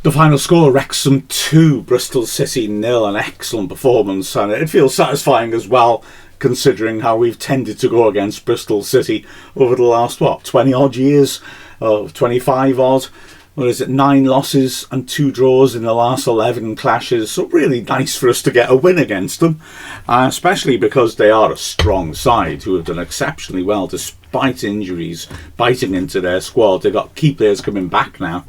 The final score, Wrexham 2, Bristol City 0, an excellent performance, and it feels satisfying as well, considering how we've tended to go against Bristol City over the last, 20 odd years, 25 odd. 9 losses and 2 draws in the last 11 clashes. So really nice for us to get a win against them, especially because they are a strong side who have done exceptionally well despite injuries biting into their squad. They've got key players coming back now,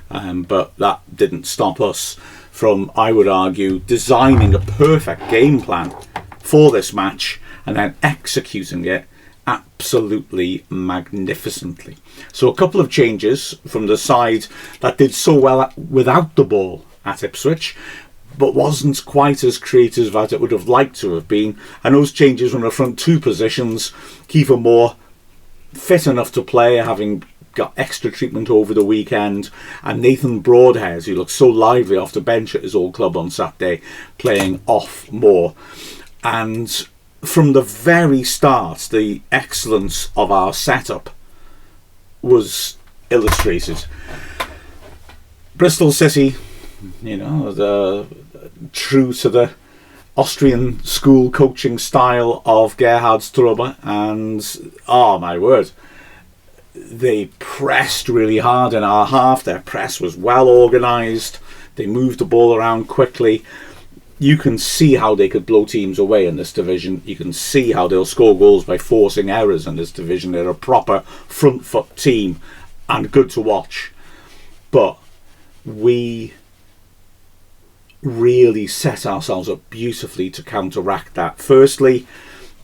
but that didn't stop us from, I would argue, designing a perfect game plan for this match and then executing it absolutely magnificently. So a couple of changes from the side that did so well without the ball at Ipswich, but wasn't quite as creative as it would have liked to have been. And those changes were in the front 2 positions. Kiefer Moore, fit enough to play, having got extra treatment over the weekend, and Nathan Broadhead, who looked so lively off the bench at his old club on Saturday, playing off more. And from the very start, the excellence of our setup was illustrated. Bristol City, true to the Austrian school coaching style of Gerhard Ströber, and oh my word, they pressed really hard in our half. Their press was well organised. They moved the ball around quickly. You can see how they could blow teams away in this division. You can see how they'll score goals by forcing errors in this division. They're a proper front foot team and good to watch. But we really set ourselves up beautifully to counteract that. Firstly,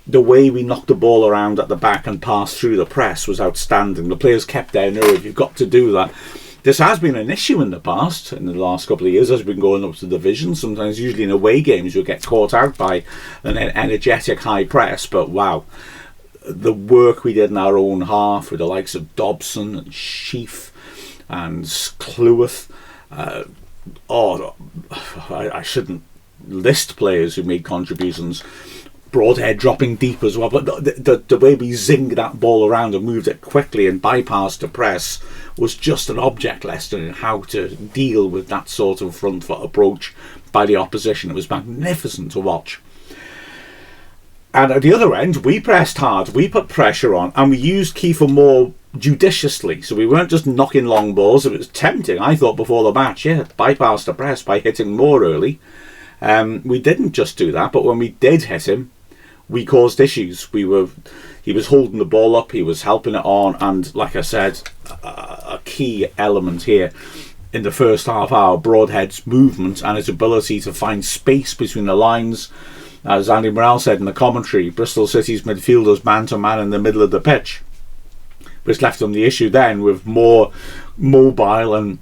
the way we knocked the ball around at the back and passed through the press was outstanding. The players kept their nerve. You've got to do that. This has been an issue in the past, in the last couple of years, as we've been going up to the division. Sometimes, usually in away games, you'll get caught out by an energetic high press. But wow, the work we did in our own half with the likes of Dobson and Sheaf and Cleworth. I shouldn't list players who made contributions. Broadhead dropping deep as well, but the way we zinged that ball around and moved it quickly and bypassed the press was just an object lesson in how to deal with that sort of front foot approach by the opposition. It was magnificent to watch. And at the other end, we pressed hard, we put pressure on, and we used Kiefer Moore judiciously. So we weren't just knocking long balls. It was tempting, I thought, before the match, bypass the press by hitting Moore early. We didn't just do that, but when we did hit him, we caused issues. He was holding the ball up, he was helping it on, and like I said, a key element here in the first half hour, Broadhead's movement and his ability to find space between the lines. As Andy Morrell said in the commentary, Bristol City's midfielders man-to-man in the middle of the pitch, which left them the issue then with more mobile and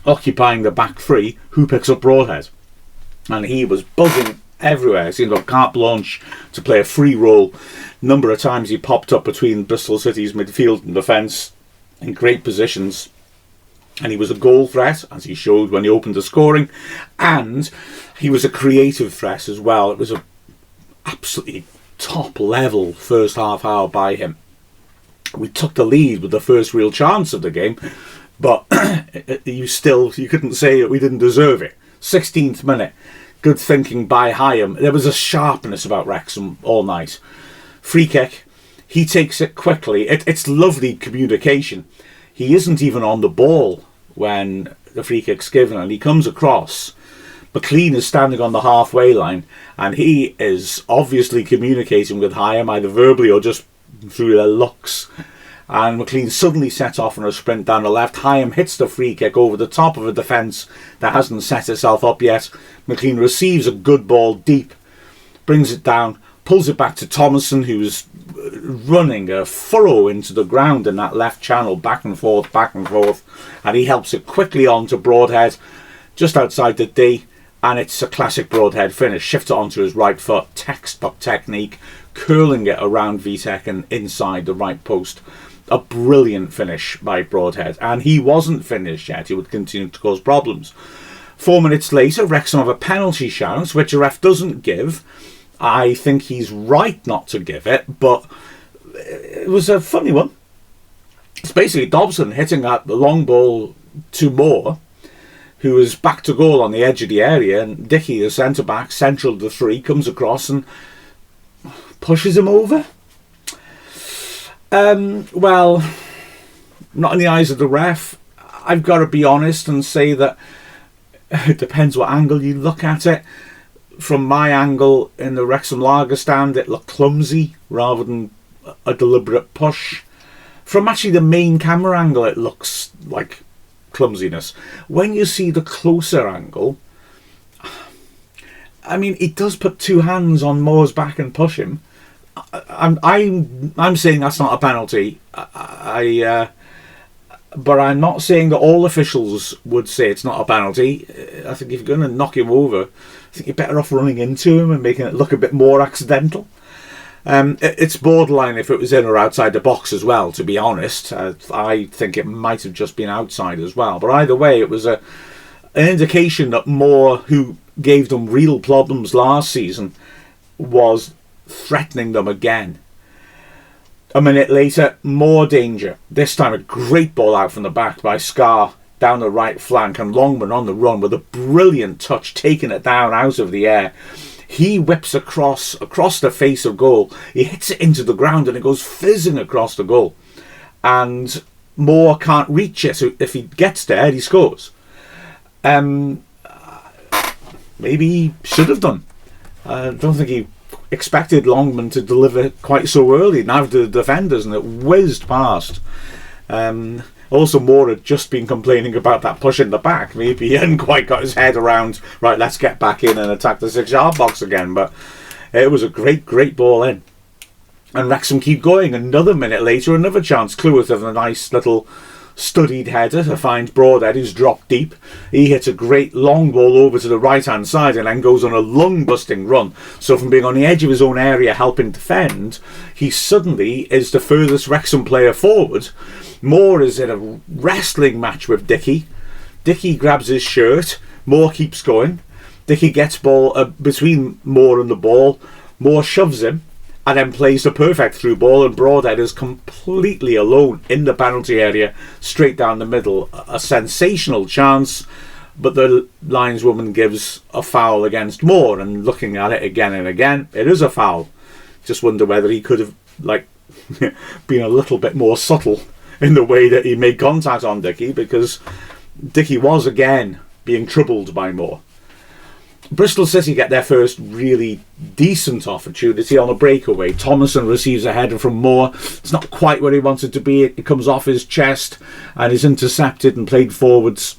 occupying the back three. Who picks up Broadhead? And he was buzzing everywhere. It seemed like carte blanche to play a free role. Number of times he popped up between Bristol City's midfield and defence in great positions, and he was a goal threat, as he showed when he opened the scoring, and he was a creative threat as well. It was a absolutely top level first half hour by him. We took the lead with the first real chance of the game, but you couldn't say that we didn't deserve it. 16th minute, good thinking by Hyam. There was a sharpness about Wrexham all night. Free kick, he takes it quickly. It's lovely communication. He isn't even on the ball when the free kick's given, and he comes across. McLean is standing on the halfway line, and he is obviously communicating with Hyam, either verbally or just through their looks. And McLean suddenly sets off on a sprint down the left. Hyam hits the free kick over the top of a defence that hasn't set itself up yet. McLean receives a good ball deep, brings it down, pulls it back to Thomason, who's running a furrow into the ground in that left channel, back and forth, and he helps it quickly on to Broadhead, just outside the D, and it's a classic Broadhead finish. Shifts it onto his right foot, textbook technique, curling it around Vitek and inside the right post. A brilliant finish by Broadhead, and he wasn't finished yet. He would continue to cause problems. 4 minutes later, Wrexham have a penalty shout, which a ref doesn't give. I think he's right not to give it, but it was a funny one. It's basically Dobson hitting that long ball to Moore, who is back to goal on the edge of the area, and Dickie, the centre-back, central to the three, comes across and pushes him over. Well, not in the eyes of the ref. I've got to be honest and say that it depends what angle you look at it. From my angle in the Wrexham Lager stand, it looked clumsy rather than a deliberate push. From actually the main camera angle, it looks like clumsiness. When you see the closer angle, I mean, it does put two hands on Moore's back and push him. I'm saying that's not a penalty. But I'm not saying that all officials would say it's not a penalty. I think if you're going to knock him over, I think you're better off running into him and making it look a bit more accidental. It's borderline if it was in or outside the box as well, to be honest. I think it might have just been outside as well. But either way, it was an indication that Moore, who gave them real problems last season, was threatening them again. A minute later, more danger. This time a great ball out from the back by Scar down the right flank, and Longman on the run with a brilliant touch, taking it down out of the air. He whips across the face of goal. He hits it into the ground and it goes fizzing across the goal. And Moore can't reach it, so if he gets there, he scores. Maybe he should have done. I don't think he expected Longman to deliver quite so early. Now the defenders, and it whizzed past. Also, Moore had just been complaining about that push in the back. Maybe he hadn't quite got his head around, right, let's get back in and attack the 6-yard box again. But it was a great ball in. And Wrexham keep going. Another minute later, another chance. Cleworth with a nice little studied header to find Broadhead, who's dropped deep. He hits a great long ball over to the right hand side and then goes on a lung busting run. So from being on the edge of his own area helping defend, he suddenly is the furthest Wrexham player forward. Moore is in a wrestling match with Dickie. Dickie grabs his shirt. Moore keeps going. Dickie gets ball between Moore and the ball. Moore shoves him and then plays the perfect through ball, and Broadhead is completely alone in the penalty area, straight down the middle. A sensational chance, but the lineswoman gives a foul against Moore, and looking at it again and again, it is a foul. Just wonder whether he could have been a little bit more subtle in the way that he made contact on Dickie, because Dickie was again being troubled by Moore. Bristol City get their first really decent opportunity on a breakaway. Thomason receives a header from Moore. It's not quite where he wanted to be. It comes off his chest and is intercepted and played forwards.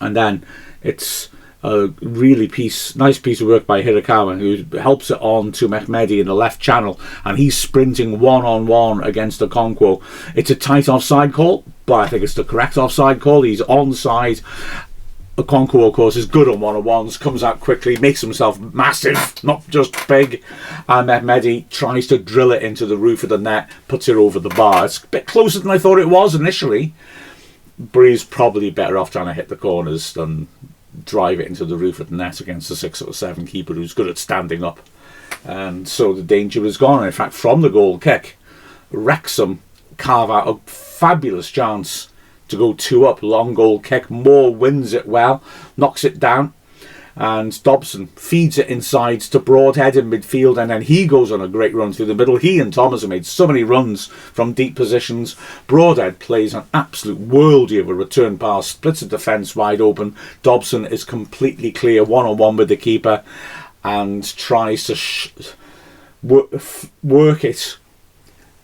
And then it's a really nice piece of work by Hirakawa, who helps it on to Mehmedi in the left channel, and he's sprinting one-on-one against Okonkwo. It's a tight offside call, but I think it's the correct offside call. He's onside. Okonkwo, of course, is good on one-on-ones, comes out quickly, makes himself massive, not just big, and Mehmedi tries to drill it into the roof of the net, puts it over the bar. It's a bit closer than I thought it was initially, but he's probably better off trying to hit the corners than drive it into the roof of the net against the 6'7" keeper who's good at standing up. And so the danger is gone. In fact, from the goal kick, Wrexham carve out a fabulous chance to go 2-up, long goal kick. Moore wins it well, knocks it down, and Dobson feeds it inside to Broadhead in midfield, and then he goes on a great run through the middle. He and Thomas have made so many runs from deep positions. Broadhead plays an absolute worldie of a return pass, splits the defence wide open. Dobson is completely clear, one-on-one with the keeper, and tries to work it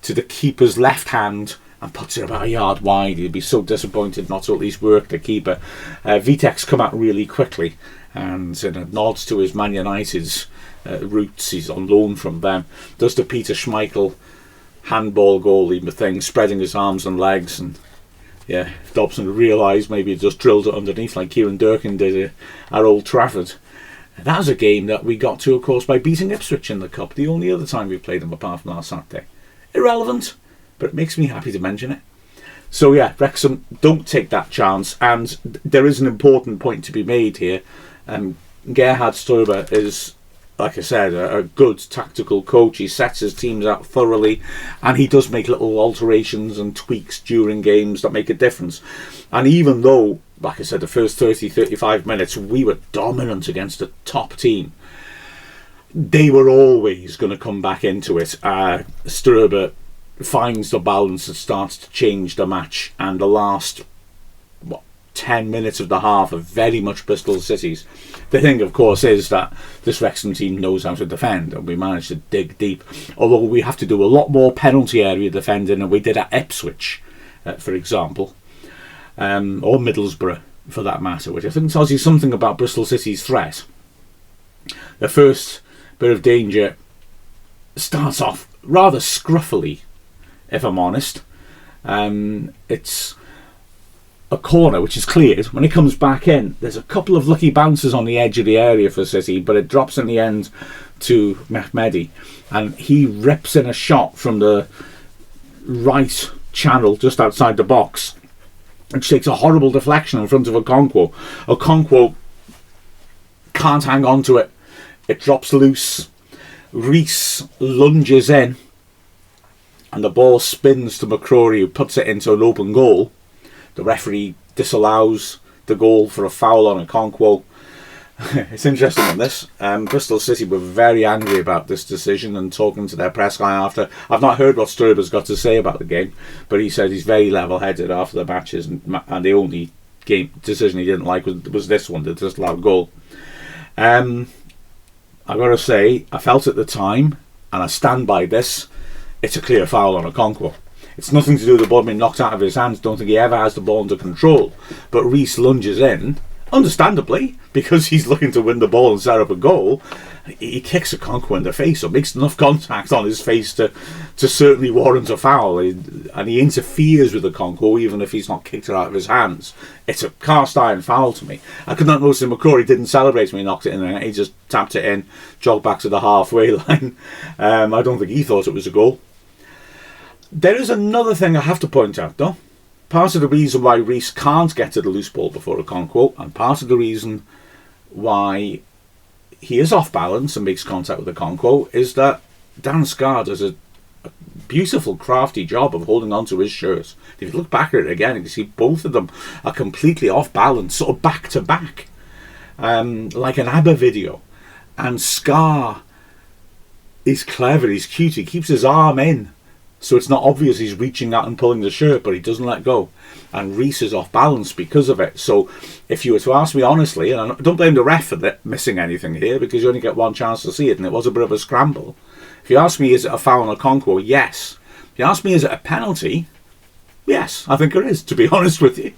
to the keeper's left hand and puts it about a yard wide. He'd be so disappointed not to at least work the keeper. Vitek's come out really quickly, and in a nod to his Man United's roots, he's on loan from them, does the Peter Schmeichel handball goalie thing, spreading his arms and legs, and yeah, Dobson realised maybe he just drilled it underneath like Kieran Durkin did at Old Trafford. And that was a game that we got to, of course, by beating Ipswich in the Cup, the only other time we played them apart from last Saturday. Irrelevant, but it makes me happy to mention it. So yeah, Wrexham don't take that chance, and there is an important point to be made here. Gerhard Stoiber is, like I said, a good tactical coach. He sets his teams out thoroughly, and he does make little alterations and tweaks during games that make a difference. And even though like I said, the first 30-35 minutes, we were dominant against a top team. They were always going to come back into it. Sturber finds the balance and starts to change the match, and the last 10 minutes of the half are very much Bristol City's. The thing, of course, is that this Wrexham team knows how to defend, and we managed to dig deep. Although we have to do a lot more penalty area defending than we did at Ipswich, for example, or Middlesbrough, for that matter, which I think tells you something about Bristol City's threat. The first bit of danger starts off rather scruffily, if I'm honest. It's a corner which is cleared. When it comes back in, there's a couple of lucky bounces on the edge of the area for City, but it drops in the end to Mehmedi, and he rips in a shot from the right channel just outside the box, which takes a horrible deflection in front of Okonkwo. Okonkwo can't hang on to it. It drops loose. Rees lunges in, and the ball spins to McCrory, who puts it into an open goal. The referee disallows the goal for a foul on Okonkwo. It's interesting on this. Bristol City were very angry about this decision, and talking to their press guy after. I've not heard what Sturber's got to say about the game, but he said he's very level-headed after the matches, and the only game decision he didn't like was this one, the disallowed goal. I've got to say, I felt at the time, and I stand by this, it's a clear foul on Okonkwo. It's nothing to do with the ball being knocked out of his hands. Don't think he ever has the ball under control. But Rees lunges in, understandably, because he's looking to win the ball and set up a goal. He kicks Okonkwo in the face, or makes enough contact on his face to certainly warrant a foul. And he interferes with Okonkwo, even if he's not kicked it out of his hands. It's a cast iron foul to me. I could not notice that McCrory didn't celebrate when he knocked it in there. He just tapped it in, jogged back to the halfway line. I don't think he thought it was a goal. There is another thing I have to point out, though. Part of the reason why Rees can't get to the loose ball before Okonkwo, and part of the reason why he is off balance and makes contact with Okonkwo, is that Dan Scarr does a beautiful, crafty job of holding on to his shirt. If you look back at it again, you can see both of them are completely off balance, sort of back to back, like an ABBA video. And Scarr is clever, he's cute, he keeps his arm in, so it's not obvious he's reaching out and pulling the shirt, but he doesn't let go. And Rees is off balance because of it. So if you were to ask me honestly, and I don't blame the ref for missing anything here, because you only get one chance to see it, and it was a bit of a scramble. If you ask me, is it a foul on Okonkwo? Yes. If you ask me, is it a penalty? Yes, I think it is, to be honest with you.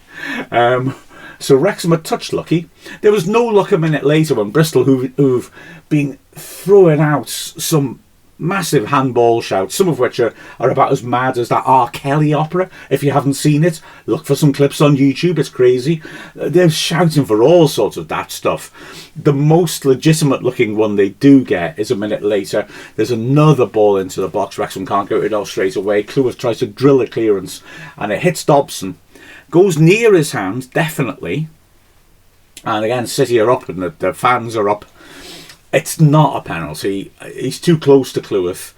So Wrexham are touch lucky. There was no luck a minute later when Bristol, who've been throwing out some massive handball shouts, some of which are about as mad as that R. Kelly opera. If you haven't seen it, look for some clips on YouTube. It's crazy. They're shouting for all sorts of that stuff. The most legitimate looking one they do get is a minute later. There's another ball into the box. Wrexham can't get it off straight away. Cleworth tries to drill a clearance, and it hits Dobson. Goes near his hand, definitely. And again, City are up, and the fans are up. It's not a penalty. He's too close to Cleworth.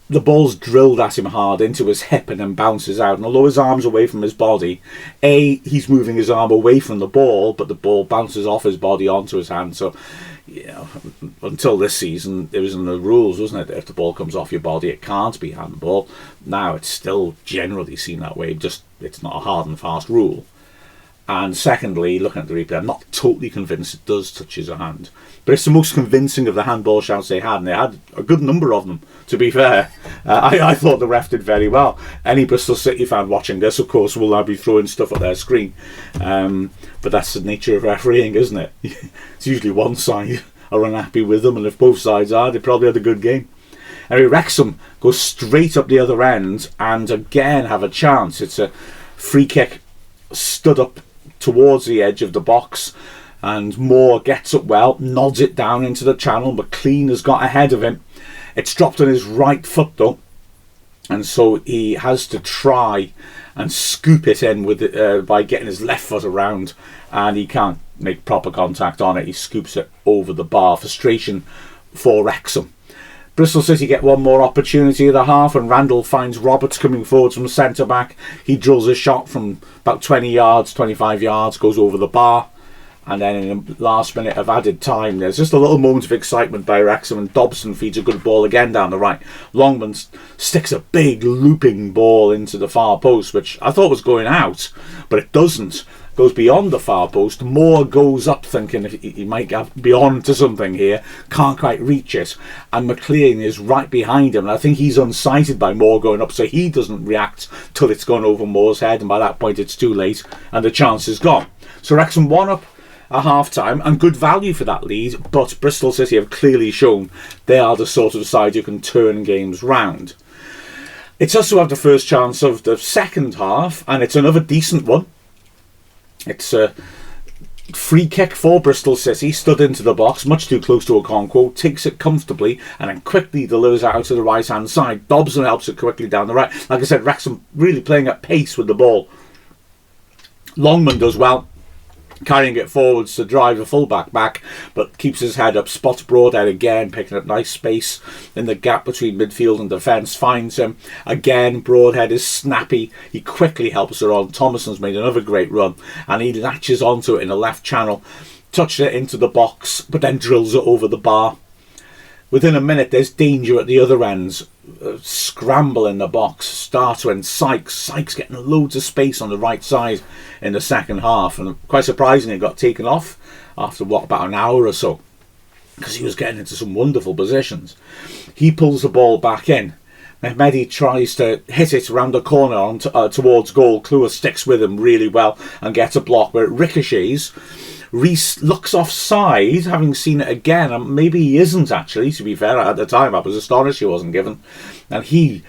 The ball's drilled at him hard into his hip and then bounces out. And although his arm's away from his body, he's moving his arm away from the ball, but the ball bounces off his body onto his hand. So, until this season, it was in the rules, wasn't it, that if the ball comes off your body, it can't be handball. Now it's still generally seen that way. Just it's not a hard and fast rule. And secondly, looking at the replay, I'm not totally convinced it does touch his hand. But it's the most convincing of the handball shouts they had, and they had a good number of them, to be fair. I thought the ref did very well. Any Bristol City fan watching this, of course, will now be throwing stuff at their screen. But that's the nature of refereeing, isn't it? It's usually one side are unhappy with them, and if both sides are, they probably had a good game. Anyway, Wrexham goes straight up the other end, and again have a chance. It's a free kick stood up towards the edge of the box, and Moore gets up well, nods it down into the channel. McLean has got ahead of him. It's dropped on his right foot though, and so he has to try and scoop it in with it, by getting his left foot around, and he can't make proper contact on it. He scoops it over the bar. Frustration for Wrexham. Bristol City get one more opportunity at the half, and Randall finds Roberts coming forwards from centre back. He drills a shot from about 20 yards, 25 yards, goes over the bar. And then in the last minute of added time, there's just a little moment of excitement by Wrexham, and Dobson feeds a good ball again down the right. Longman sticks a big looping ball into the far post, which I thought was going out, but it doesn't. Goes beyond the far post. Moore goes up thinking he might be on to something here, can't quite reach it, and McLean is right behind him, and I think he's unsighted by Moore going up, so he doesn't react till it's gone over Moore's head, and by that point it's too late and the chance is gone. So Wrexham 1 up at half time, and good value for that lead, but Bristol City have clearly shown they are the sort of side who can turn games round. It's us who have the first chance of the second half, and it's another decent one. It's a free kick for Bristol City, stood into the box, much too close to Okonkwo, takes it comfortably and then quickly delivers it out to the right hand side. Dobson helps it quickly down the right. Like I said, Wrexham really playing at pace with the ball. Longman does well, carrying it forwards to drive the fullback back, but keeps his head up, spots Broadhead again, picking up nice space in the gap between midfield and defence, finds him again. Broadhead is snappy, he quickly helps her on. Thomason's made another great run and he latches onto it in the left channel, touches it into the box, but then drills it over the bar. Within a minute there's danger at the other ends. Scramble in the box, Starter and Sykes getting loads of space on the right side in the second half, and quite surprisingly got taken off after about an hour or so, because he was getting into some wonderful positions. He pulls the ball back in. Mehmedi tries to hit it around the corner towards goal. Kluwer sticks with him really well and gets a block where it ricochets. Reese looks offside, having seen it again, and maybe he isn't actually, to be fair. At the time I was astonished he wasn't given, and he,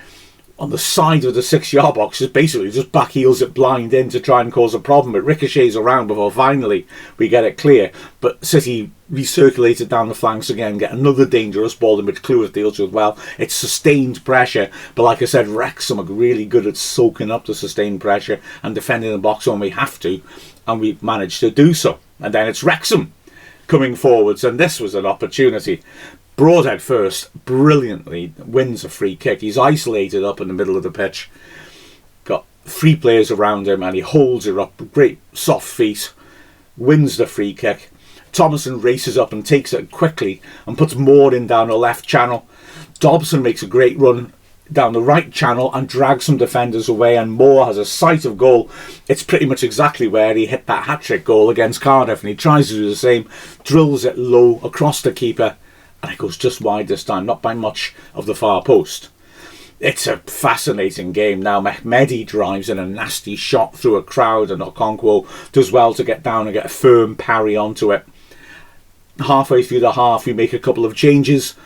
on the side of the 6-yard box, just basically just back heels it blind in to try and cause a problem. It ricochets around before finally we get it clear, but City recirculate it down the flanks again, get another dangerous ball in which Kluwer deals with well. It's sustained pressure, but like I said, Wrexham are really good at soaking up the sustained pressure and defending the box when we have to, and we managed to do so. And then it's Wrexham coming forwards, and this was an opportunity. Broadhead first, brilliantly wins a free kick. He's isolated up in the middle of the pitch, got 3 players around him, and he holds it up, great soft feet, wins the free kick. Thomason races up and takes it quickly and puts Moore in down the left channel. Dobson makes a great run down the right channel and drags some defenders away, and Moore has a sight of goal. It's pretty much exactly where he hit that hat-trick goal against Cardiff, and he tries to do the same, drills it low across the keeper, and it goes just wide this time, not by much of the far post. It's a fascinating game now. Mehmedi drives in a nasty shot through a crowd, and Okonkwo does well to get down and get a firm parry onto it. Halfway through the half we make a couple of changes.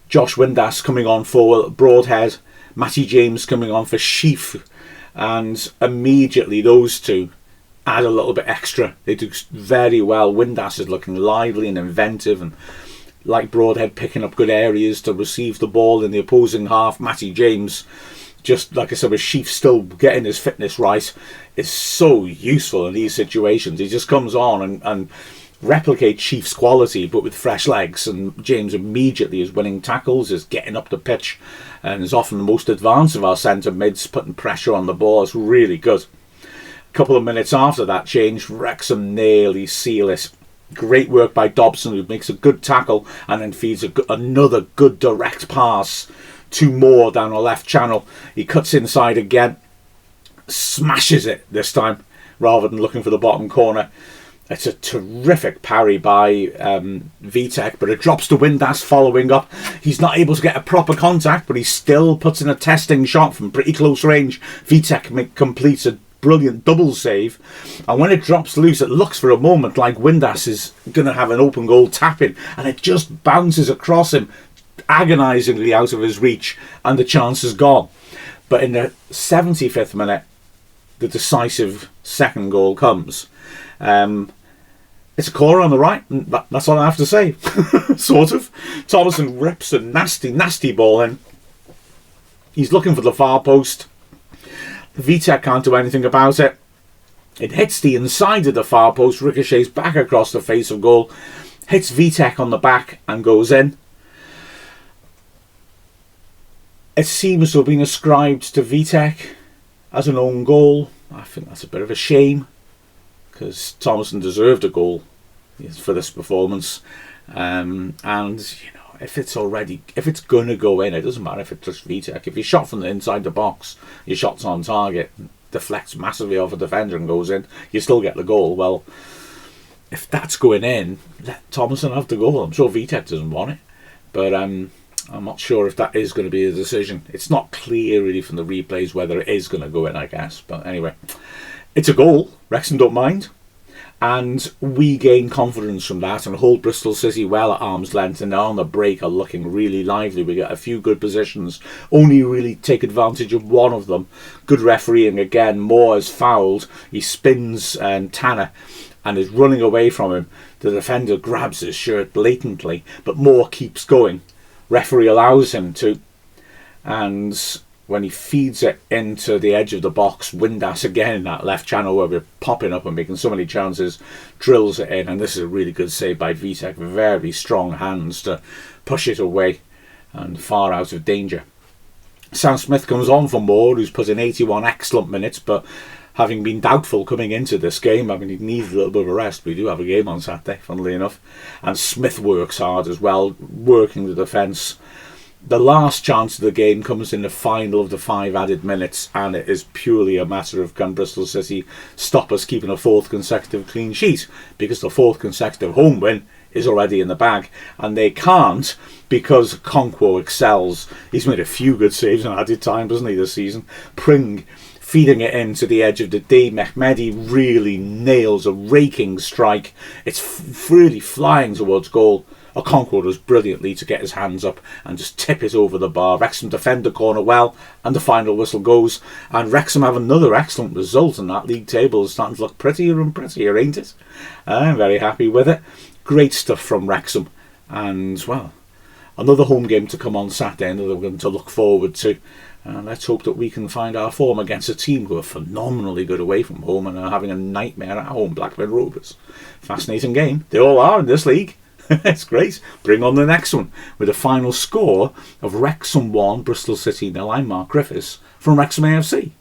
Josh Windass coming on for Broadhead, Matty James coming on for Sheaf, and immediately those two add a little bit extra. They do very well. Windass is looking lively and inventive, and like Broadhead, picking up good areas to receive the ball in the opposing half. Matty James, just like I said, with Sheaf still getting his fitness right, is so useful in these situations. He just comes on and replicate Chief's quality, but with fresh legs, and James immediately is winning tackles, is getting up the pitch, and is often the most advanced of our centre mids, putting pressure on the ball. It's really good. A couple of minutes after that change, Wrexham nearly seal it. Great work by Dobson, who makes a good tackle and then feeds another good direct pass to Moore down the left channel. He cuts inside again, smashes it this time rather than looking for the bottom corner. It's a terrific parry by Vitek, but it drops to Windass following up. He's not able to get a proper contact, but he still puts in a testing shot from pretty close range. Vitek completes a brilliant double save, and when it drops loose, it looks for a moment like Windass is going to have an open goal tap-in, and it just bounces across him, agonisingly out of his reach, and the chance is gone. But in the 75th minute, the decisive second goal comes. It's a corner on the right, and that's all I have to say. Sort of. Thomason rips a nasty ball in. He's looking for the far post. Vitek can't do anything about it. It hits the inside of the far post, ricochets back across the face of goal, hits Vitek on the back and goes in. It seems to have been ascribed to Vitek as an own goal. I think that's a bit of a shame, because Thomason deserved a goal for this performance. And if it's going to go in, it doesn't matter if it's just Vitek. If you shot from the inside the box, your shot's on target, deflects massively off a defender and goes in, you still get the goal. Well, if that's going in, let Thomason have the goal. I'm sure Vitek doesn't want it, but I'm not sure if that is going to be a decision. It's not clear really from the replays whether it is going to go in, I guess. But anyway, it's a goal. Wrexham don't mind. And we gain confidence from that and hold Bristol City well at arm's length, and on the break are looking really lively. We get a few good positions, only really take advantage of one of them. Good refereeing again. Moore is fouled. He spins Tanner and is running away from him. The defender grabs his shirt blatantly, but Moore keeps going. Referee allows him to, and when he feeds it into the edge of the box, Windass again in that left channel where we're popping up and making so many chances, drills it in, and this is a really good save by Vitek. Very strong hands to push it away and far out of danger. Sam Smith comes on for Moore, who's put in 81 excellent minutes, but having been doubtful coming into this game, I mean, he needs a little bit of a rest. We do have a game on Saturday, funnily enough, and Smith works hard as well, working the defence. The last chance of the game comes in the final of the 5 added minutes, and it is purely a matter of can Bristol City stop us keeping a 4th consecutive clean sheet, because the 4th consecutive home win is already in the bag, and they can't because Conquo excels. He's made a few good saves in added time, doesn't he, this season? Pring feeding it into the edge of the D. Mehmedi really nails a raking strike. It's really flying towards goal. Okonkwo does brilliantly to get his hands up and just tip it over the bar. Wrexham defend the corner well, and the final whistle goes. And Wrexham have another excellent result, and that league table is starting to look prettier and prettier, ain't it? I'm very happy with it. Great stuff from Wrexham. And, well, another home game to come on Saturday, another one to look forward to. And let's hope that we can find our form against a team who are phenomenally good away from home and are having a nightmare at home, Blackburn Rovers. Fascinating game. They all are in this league. It's great. Bring on the next one with a final score of Wrexham 1, Bristol City 0. I'm Mark Griffiths from Wrexham AFC.